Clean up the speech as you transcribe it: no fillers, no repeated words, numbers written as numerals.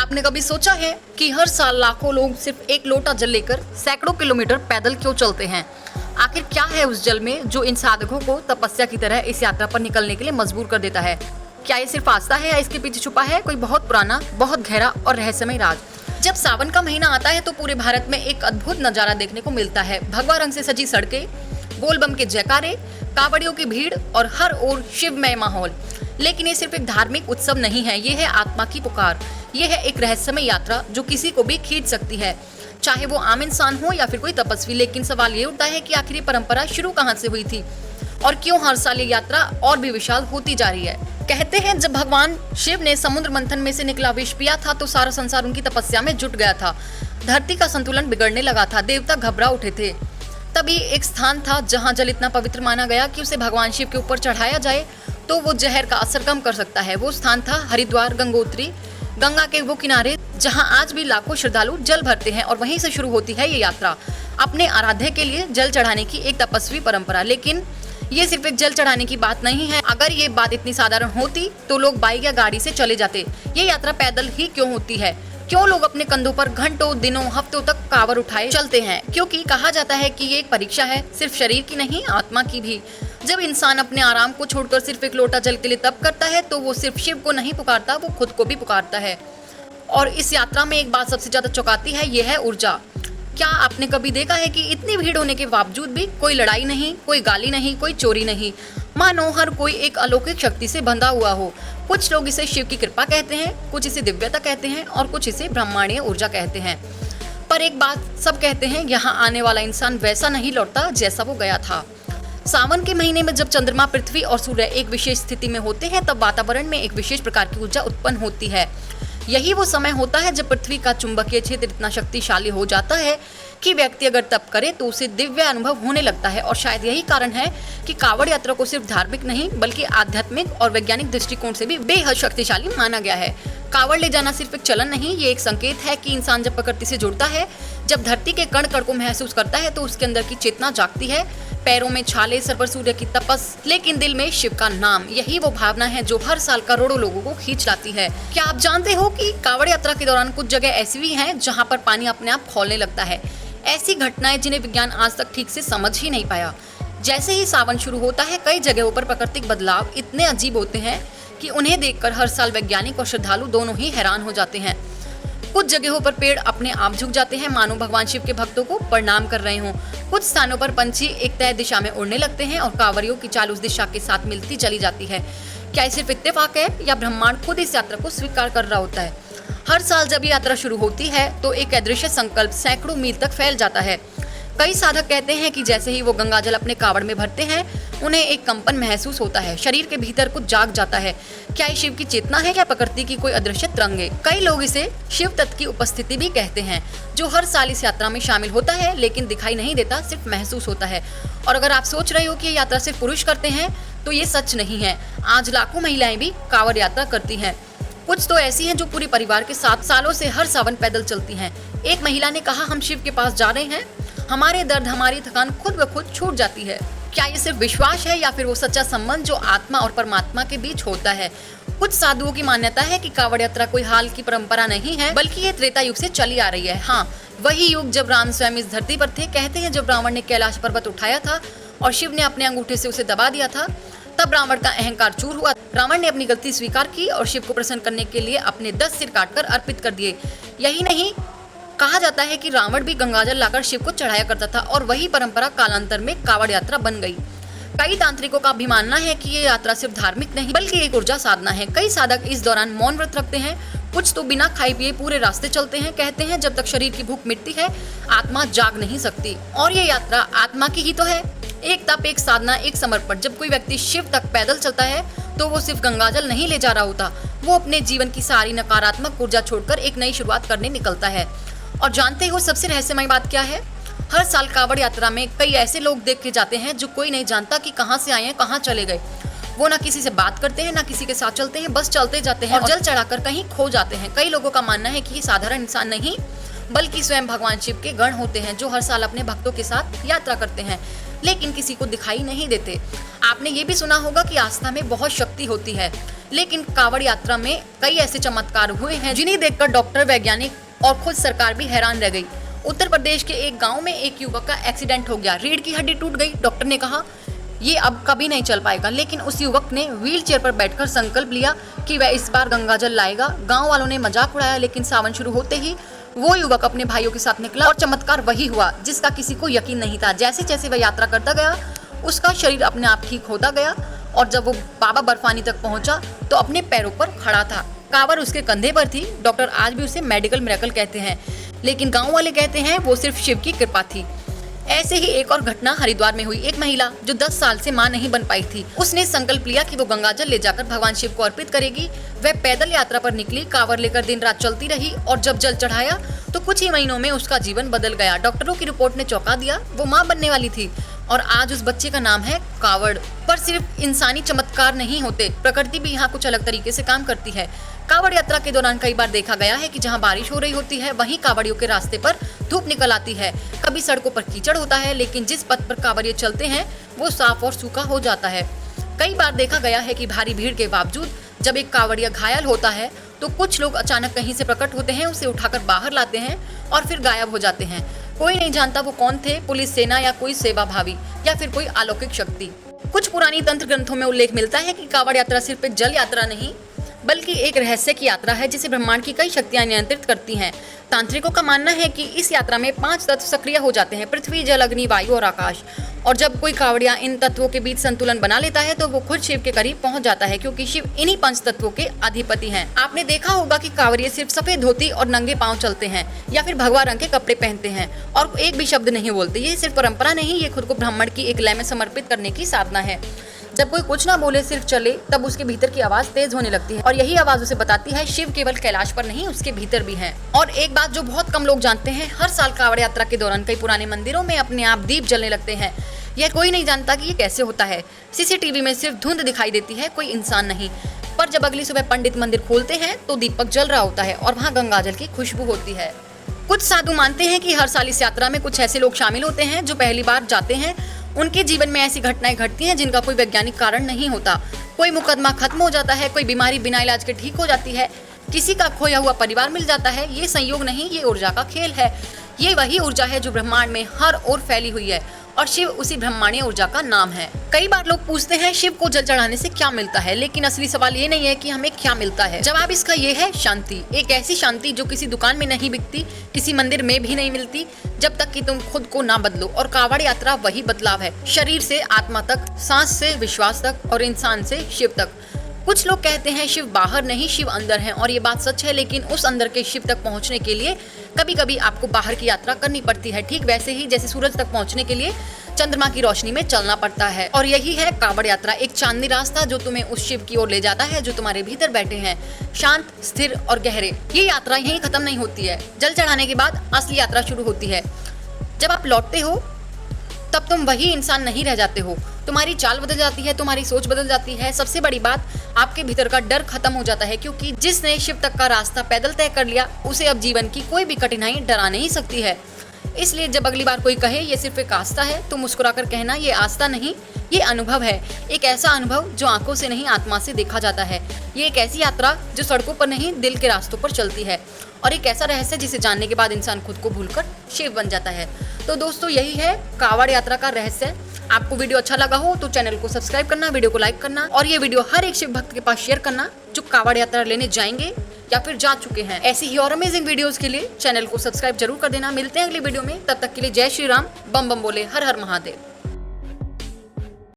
आपने कभी सोचा है कि हर साल लाखों लोग सिर्फ एक लोटा जल लेकर सैकड़ों किलोमीटर पैदल क्यों चलते हैं? आखिर क्या है उस जल में जो इन साधकों को तपस्या की तरह इस यात्रा पर निकलने के लिए मजबूर कर देता है? क्या ये सिर्फ आस्था है या इसके पीछे छुपा है कोई बहुत पुराना, बहुत गहरा और रहस्यमय राज? जब सावन का महीना आता है तो पूरे भारत में एक अद्भुत नजारा देखने को मिलता है। भगवा रंग से सजी सड़कें, बोलबम के जयकारे, कावड़ियों की भीड़ और हर ओर शिवमय माहौल। लेकिन ये सिर्फ एक धार्मिक उत्सव नहीं है, ये है आत्मा की पुकार। ये है एक रहस्यमय यात्रा जो किसी को भी खींच सकती है, चाहे वो आम इंसान हो या फिर कोई तपस्वी। लेकिन सवाल ये उठता है कि आखिर ये परंपरा शुरू कहाँ से हुई थी और क्यों हर साल ये यात्रा और भी विशाल होती जा रही है? कहते हैं जब भगवान शिव ने समुद्र मंथन में से निकला विष पिया था तो सारा संसार उनकी तपस्या में जुट गया था। धरती का संतुलन बिगड़ने लगा था, देवता घबरा उठे थे। तभी एक स्थान था जहाँ जल इतना पवित्र माना गया कि उसे भगवान शिव के ऊपर चढ़ाया जाए तो वो जहर का असर कम कर सकता है। वो स्थान था हरिद्वार, गंगोत्री, गंगा के वो किनारे जहां आज भी लाखों श्रद्धालु जल भरते हैं। और वहीं से शुरू होती है ये यात्रा, अपने आराध्य के लिए जल चढ़ाने की एक तपस्वी परंपरा। लेकिन ये सिर्फ एक जल चढ़ाने की बात नहीं है। अगर ये बात इतनी साधारण होती तो लोग बाइक या गाड़ी से चले जाते। ये यात्रा पैदल ही क्यों होती है? क्यों लोग अपने कंधों पर घंटों, दिनों, हफ्तों तक कांवड़ उठाए चलते हैं? क्योंकि कहा जाता है कि ये एक परीक्षा है, सिर्फ शरीर की नहीं, आत्मा की भी। जब इंसान अपने आराम को छोड़कर सिर्फ एक लोटा जल के लिए तप करता है तो वो सिर्फ शिव को नहीं पुकारता, वो खुद को भी पुकारता है। और इस यात्रा में एक बात सबसे ज्यादा चौंकाती है, ये है ऊर्जा। क्या आपने कभी देखा है कि इतनी भीड़ होने के बावजूद भी कोई लड़ाई नहीं, कोई गाली नहीं, कोई चोरी नहीं? मानो हर कोई एक अलौकिक शक्ति से बंधा हुआ हो। कुछ लोग इसे शिव की कृपा कहते हैं, कुछ इसे दिव्यता कहते हैं और कुछ इसे ब्रह्मांडीय ऊर्जा कहते हैं। पर एक बात सब कहते हैं, यहाँ आने वाला इंसान वैसा नहीं लौटता जैसा वो गया था। सावन के महीने में जब चंद्रमा, पृथ्वी और सूर्य एक विशेष स्थिति में होते हैं तब वातावरण में एक विशेष प्रकार की ऊर्जा उत्पन्न होती है। यही वो समय होता है जब पृथ्वी का चुंबकीय क्षेत्र इतना शक्तिशाली हो जाता है कि व्यक्ति अगर तप करे तो उसे दिव्य अनुभव होने लगता है। और शायद यही कारण है कि कांवड़ यात्रा को सिर्फ धार्मिक नहीं बल्कि आध्यात्मिक और वैज्ञानिक दृष्टिकोण से भी बेहद शक्तिशाली माना गया है। कांवड़ ले जाना सिर्फ एक चलन नहीं, ये एक संकेत है कि इंसान जब प्रकृति से जुड़ता है, जब धरती के कण कण को महसूस करता है तो उसके अंदर की चेतना जागती है। पैरों में छाले, सर पर सूर्य की तपस, लेकिन दिल में शिव का नाम। यही वो भावना है जो हर साल करोड़ों लोगों को खींच लाती है। क्या आप जानते हो कि कांवड़ यात्रा के दौरान कुछ जगह ऐसी भी हैं जहां पर पानी अपने आप खौलने लगता है? ऐसी घटनाएं जिन्हें विज्ञान आज तक ठीक से समझ ही नहीं पाया। जैसे ही सावन शुरू होता है कई जगहों पर प्राकृतिक बदलाव इतने अजीब होते हैं कि उन्हें देखकर हर साल वैज्ञानिक और श्रद्धालु दोनों ही हैरान हो जाते हैं। कुछ जगहों पर पेड़ अपने आप झुक जाते हैं, मानो भगवान शिव के भक्तों को प्रणाम कर रहे हों। कुछ स्थानों पर पंछी एक तय दिशा में उड़ने लगते हैं और कांवड़ियों की चाल उस दिशा के साथ मिलती चली जाती है। क्या ये सिर्फ इत्तेफाक है या ब्रह्मांड खुद इस यात्रा को स्वीकार कर रहा होता है? हर साल जब ये यात्रा शुरू होती है तो एक अदृश्य संकल्प सैकड़ों मील तक फैल जाता है। कई साधक कहते हैं कि जैसे ही वो गंगा जल अपने कांवड़ में भरते हैं उन्हें एक कंपन महसूस होता है, शरीर के भीतर कुछ जाग जाता है। क्या ये शिव की चेतना है या प्रकृति की कोई अदृश्य तरंग है? कई लोग इसे शिव तत्व की उपस्थिति भी कहते हैं, जो हर साल इस यात्रा में शामिल होता है लेकिन दिखाई नहीं देता, सिर्फ महसूस होता है। और अगर आप सोच रहे हो कि ये यात्रा सिर्फ पुरुष करते हैं तो ये सच नहीं है। आज लाखों महिलाएं भी कांवड़ यात्रा करती हैं। कुछ तो ऐसी हैं जो पूरे परिवार के साथ सालों से हर सावन पैदल चलती हैं। एक महिला ने कहा, हम शिव के पास जा रहे हैं, हमारे दर्द, हमारी थकान खुद ब खुद छूट जाती है। क्या ये सिर्फ विश्वास है या फिर वो सच्चा संबंध जो आत्मा और परमात्मा के बीच होता है? कुछ साधुओं की मान्यता है कि कांवड़ यात्रा कोई हाल की परंपरा नहीं है बल्कि ये त्रेता युग से चली आ रही है। हाँ, वही युग जब राम स्वयं इस धरती पर थे। कहते हैं जब रावण ने कैलाश पर्वत उठाया था और शिव ने अपने अंगूठे से उसे दबा दिया था, तब रावण का अहंकार चूर हुआ। रावण ने अपनी गलती स्वीकार की और शिव को प्रसन्न करने के लिए अपने 10 सिर काटकर अर्पित कर दिए। यही नहीं, कहा जाता है कि रावण भी गंगाजल लाकर शिव को चढ़ाया करता था और वही परंपरा कालांतर में कांवड़ यात्रा बन गई। कई तांत्रिकों का भी मानना है कि ये यात्रा सिर्फ धार्मिक नहीं बल्कि एक ऊर्जा साधना है। कई साधक इस दौरान मौन व्रत रखते हैं, कुछ तो बिना खाए पिए पूरे रास्ते चलते हैं। कहते हैं जब तक शरीर की भूख मिटती है आत्मा जाग नहीं सकती। और ये यात्रा आत्मा की ही तो है, एक तप, एक साधना, एक समर्पण। जब कोई व्यक्ति शिव तक पैदल चलता है तो वो सिर्फ गंगाजल नहीं ले जा रहा होता, वो अपने जीवन की सारी नकारात्मक ऊर्जा छोड़कर एक नई शुरुआत करने निकलता है। और जानते हो सबसे रहस्यमय बात क्या है? हर साल कांवड़ यात्रा में कई ऐसे लोग देखे जाते हैं जो कोई नहीं जानता कि कहाँ से आए हैं, कहाँ चले गए। वो ना किसी से बात करते हैं, ना किसी के साथ चलते हैं, बस चलते जाते हैं और जल चढ़ाकर कहीं खो जाते हैं। कई लोगों का मानना है कि ये साधारण इंसान नहीं बल्कि स्वयं भगवान शिव के गण होते हैं जो हर साल अपने भक्तों के साथ यात्रा करते हैं। लेकिन किसी को दिखाई नहीं देते। आपने ये भी सुना होगा कि आस्था में बहुत शक्ति होती है, लेकिन कांवड़ यात्रा में कई ऐसे चमत्कार हुए हैं जिन्हें देखकर डॉक्टर, वैज्ञानिक और खुद सरकार भी हैरान रह गई। उत्तर प्रदेश के एक गांव में एक युवक का एक्सीडेंट हो गया, रीढ़ की हड्डी टूट गई। डॉक्टर ने कहा ये अब कभी नहीं चल पाएगा, लेकिन उस युवक ने व्हील चेयर पर बैठकर संकल्प लिया कि वह इस बार गंगाजल लाएगा। गांव वालों ने मजाक उड़ाया, लेकिन सावन शुरू होते ही वो युवक अपने भाइयों के साथ निकला और चमत्कार वही हुआ जिसका किसी को यकीन नहीं था। जैसे जैसे वह यात्रा करता गया, उसका शरीर अपने आप ठीक होता गया और जब वो बाबा बर्फानी तक पहुंचा तो अपने पैरों पर खड़ा था। कांवड़ उसके कंधे पर थी। डॉक्टर आज भी उसे मेडिकल मिरेकल कहते हैं, लेकिन गाँव वाले कहते हैं वो सिर्फ शिव की कृपा थी। ऐसे ही एक और घटना हरिद्वार में हुई। एक महिला जो 10 साल से मां नहीं बन पाई थी, उसने संकल्प लिया कि वो गंगाजल ले जाकर भगवान शिव को अर्पित करेगी। वह पैदल यात्रा पर निकली, कांवड़ लेकर दिन रात चलती रही और जब जल चढ़ाया तो कुछ ही महीनों में उसका जीवन बदल गया। डॉक्टरों की रिपोर्ट ने चौंका दिया। वो मां बनने वाली थी और आज उस बच्चे का नाम है कांवड़। पर सिर्फ इंसानी चमत्कार नहीं होते, प्रकृति भी यहाँ कुछ अलग तरीके से काम करती है। कांवड़ यात्रा के दौरान कई बार देखा गया है कि जहाँ बारिश हो रही होती है वहीं कांवड़ियों के रास्ते पर धूप निकल आती है। कभी सड़कों पर कीचड़ होता है, लेकिन जिस पथ पर कांवड़िए चलते हैं वो साफ और सूखा हो जाता है। कई बार देखा गया है कि भारी भीड़ के बावजूद जब एक कांवड़िया घायल होता है तो कुछ लोग अचानक कहीं से प्रकट होते हैं, उसे उठाकर बाहर लाते हैं और फिर गायब हो जाते हैं। कोई नहीं जानता वो कौन थे, पुलिस, सेना या कोई सेवाभावी या फिर कोई अलौकिक शक्ति। कुछ पुरानी तंत्र ग्रंथों में उल्लेख मिलता है कि कांवड़ यात्रा सिर्फ एक जल यात्रा नहीं बल्कि एक रहस्य की यात्रा है जिसे ब्रह्मांड की कई शक्तियां नियंत्रित करती हैं। तांत्रिकों का मानना है कि इस यात्रा में 5 तत्व सक्रिय हो जाते हैं: पृथ्वी, जल, अग्नि, वायु और आकाश। और जब कोई कांवड़िया इन तत्वों के बीच संतुलन बना लेता है तो वो खुद शिव के करीब पहुंच जाता है, क्योंकि शिव इन्हीं 5 तत्वों के अधिपति हैं। आपने देखा होगा कि कांवड़िए सिर्फ सफेद धोती और नंगे पांव चलते हैं या फिर भगवा रंग के कपड़े पहनते हैं और एक भी शब्द नहीं बोलते। ये सिर्फ परंपरा नहीं, ये खुद को ब्राह्मण की एक लय में समर्पित करने की साधना है। जब कोई कुछ ना बोले, सिर्फ चले, तब उसके भीतर की आवाज तेज होने लगती है और यही आवाज उसे बताती है शिव केवल कैलाश पर नहीं, उसके भीतर भी है। और एक बात जो बहुत कम लोग जानते हैं, हर साल कांवड़ यात्रा के दौरान कई पुराने मंदिरों में अपने आप दीप जलने लगते हैं। यह कोई नहीं जानता कि ये कैसे होता है। सीसीटीवी में सिर्फ धुंध दिखाई देती है, कोई इंसान नहीं। पर जब अगली सुबह पंडित मंदिर खोलते हैं तो दीपक जल रहा होता है और वहाँ गंगाजल की खुशबू होती है। कुछ साधु मानते हैं कि हर साल इस यात्रा में कुछ ऐसे लोग शामिल होते हैं जो पहली बार जाते हैं। उनके जीवन में ऐसी घटनाएं घटती हैं जिनका कोई वैज्ञानिक कारण नहीं होता। कोई मुकदमा खत्म हो जाता है, कोई बीमारी बिना इलाज के ठीक हो जाती है, किसी का खोया हुआ परिवार मिल जाता है। ये संयोग नहीं, ये ऊर्जा का खेल है। ये वही ऊर्जा है जो ब्रह्मांड में हर ओर फैली हुई है और शिव उसी ब्रह्मांडीय ऊर्जा का नाम है। कई बार लोग पूछते हैं शिव को जल चढ़ाने से क्या मिलता है, लेकिन असली सवाल ये नहीं है कि हमें क्या मिलता है। जवाब इसका ये है शांति। एक ऐसी शांति जो किसी दुकान में नहीं बिकती, किसी मंदिर में भी नहीं मिलती, जब तक कि तुम खुद को ना बदलो। और कांवड़ यात्रा वही बदलाव है, शरीर से आत्मा तक, सांस से विश्वास तक और इंसान से शिव तक। कुछ लोग कहते हैं शिव बाहर नहीं, शिव अंदर है, और ये बात सच है, लेकिन उस अंदर के शिव तक पहुंचने के लिए कभी कभी आपको बाहर की यात्रा करनी पड़ती है। ठीक वैसे ही जैसे सूरज तक पहुंचने के लिए चंद्रमा की रोशनी में चलना पड़ता है। और यही है कांवड़ यात्रा, एक चांदनी रास्ता जो तुम्हें उस शिव की ओर ले जाता है जो तुम्हारे भीतर बैठे हैं, शांत, स्थिर और गहरे। ये यात्रा यहीं खत्म नहीं होती है। जल चढ़ाने के बाद असली यात्रा शुरू होती है। जब आप लौटते हो तब तुम वही इंसान नहीं रह जाते हो। तुम्हारी चाल बदल जाती है, तुम्हारी सोच बदल जाती है। सबसे बड़ी बात, आपके भीतर का डर खत्म हो जाता है, क्योंकि जिसने शिव तक का रास्ता पैदल तय कर लिया उसे अब जीवन की कोई भी कठिनाई डरा नहीं सकती है। इसलिए जब अगली बार कोई कहे ये सिर्फ एक आस्था है, तो मुस्कुराकर कहना ये आस्था नहीं, ये अनुभव है। एक ऐसा अनुभव जो आंखों से नहीं आत्मा से देखा जाता है। ये एक ऐसी यात्रा जो सड़कों पर नहीं दिल के रास्तों पर चलती है, और एक ऐसा रहस्य जिसे जानने के बाद इंसान खुद को भूलकर शिव बन जाता है। तो दोस्तों, यही है कांवड़ यात्रा का रहस्य। आपको वीडियो अच्छा लगा हो तो चैनल को सब्सक्राइब करना, वीडियो को लाइक करना और ये वीडियो हर एक शिव भक्त के पास शेयर करना जो कांवड़ यात्रा लेने जाएंगे या फिर जा चुके हैं। ऐसी ही और अमेजिंग वीडियोस के लिए चैनल को सब्सक्राइब जरूर कर देना। मिलते हैं अगली वीडियो में, तब तक के लिए जय श्री राम, बम बम बोले, हर हर महादेव।